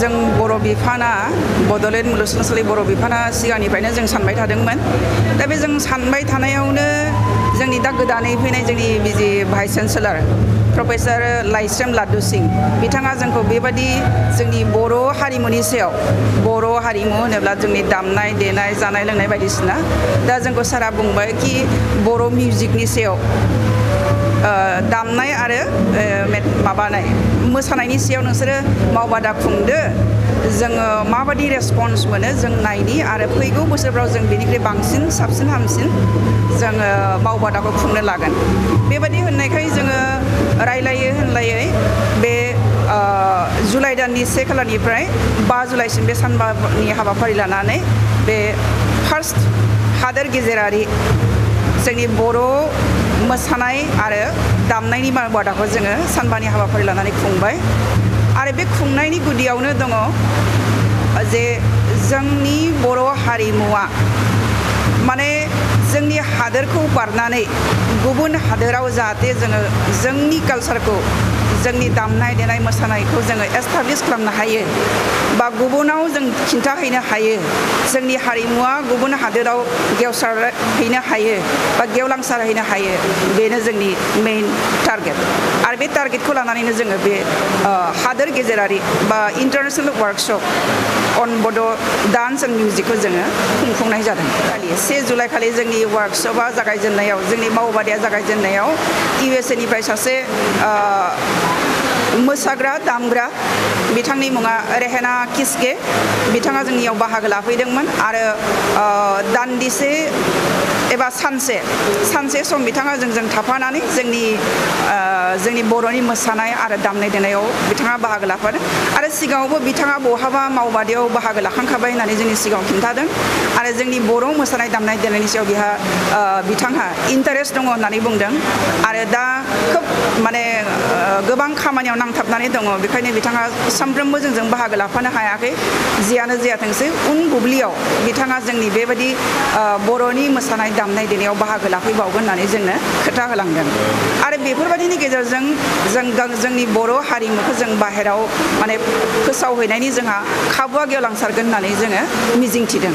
जों बर' बिफाना बड'लेण्ड मुलुगसोलोंसालि बर' बिफाना सिगांनिफ्रायनो जों सानबाय थादोंमोन। दा बे जों सानबाय थानायावनो जोंनि दा गोदानै फैनाय जोंनि बिजि भाइस चेन्सेलर प्रफेसर लाइस्रेम लादु सिं बिथाङा जोंखौ बेबादि जोंनि बर' हारिमुनि सायाव बर' हारिमु होनोब्ला जोंनि दामनाय देनाय जानाय लोंनाय बायदिसिना दा जोंखौ सारा बुंबाय कि बर' मिउजिकनि सायाव दामनाय आरो माबानाय मोसानायनि सायाव नोंसोरो मावबादा खुंदो जोङो माबादि रेसपन्स मोनो जों नायनि आरो फैगौ बोसोरफ्राव जों बेनिख्रुइ बांसिन साबसिन हामसिन जोङो मावबादाखौ खुंनो लागोन बेबादि होननायखाय जोङो रायलायो होनलायै बे जुलाइ दाननि 1 खालारनिफ्राय 5 जुलाइसिम बे सानबानि हाबाफारि लानानै बे फार्स्ट हादोर गेजेरारि जोंनि बर' मोसानाय आरो दामनायनि मावबादाखौ जोङो सानबानि हाबाफारि लानानै खुंबाय आरो बे खुंनायनि गुदियावनो दङ जे जोंनि बर' हारिमुवा माने जोंनि हादोरखौ बारनानै गुबुन हादोराव जाहाथे जोङो जोंनि कालचारखौ जोंनि दामनाय देनाय मोसानायखौ जोङो एस्टाब्लिश खालामनो हायो बा गुबुनाव जों खिन्थाहैनो हायो जोंनि हारिमुवा गुबुन हादोराव गेवसारहैनो हायो बा गेवलांसारहैनो हायो बेनो जोंनि मेइन टारगेट आरो बे टारगेटखौ लानानैनो जोङो बे हादोर गेजेरारि बा इन्टारनेशनेल वार्कशप अन बड' डान्स एन्ड मिउजिकखौ जोङो खुंफुंनाय जादों 1 जुलाइ खालि जोंनि वार्कशपआ जागायजेननायाव जोंनि मावबादाया जागायजेननायाव USA निफ्राय सासे मोसाग्रा दामग्रा बिथांनि मुङा रेहेना किसके बिथाङा जोंनियाव बाहागो लाफैदोंमोन आरो दान्दिसे एबा सानसे सम बिथाङा जोंजों थाफानानै जोंनि बर'नि मोसानाय आरो दामनाय देनायाव बिथाङा बाहागो लाफादों आरो सिगाङावबो बिथाङा बहाबा मावबादायाव बाहागो लाखांखाबाय होननानै जोंनि सिगाङाव खिन्थादों आरो जोंनि बर' मोसानाय दामनाय देनायनि सायाव बिथांहा इन्टारेस्ट दङ होननानै बुंदों आरो दा खोब माने गोबां खामानियाव नांथाबनानै दङ बेखायनो बिथाङा सानफ्रोमबो जोंजों बाहागो लाफानो हायाखै जियानो जायाथोंसै उन बुब्लियाव बिथाङा जोंनि बेबायदि बर'नि मोसानाय दामनाय देनायाव बाहागो लाफैबावगोन होननानै जोंनो खोथा होलांदों आरो बेफोरबायदिनि गेजेरजों जोंनि बर' हारिमुखौ जों बाहेराव माने फोसावहैनायनि जोंहा खाबुआ गेवलांसारगोन होननानै जोङो मिजिंथिदों।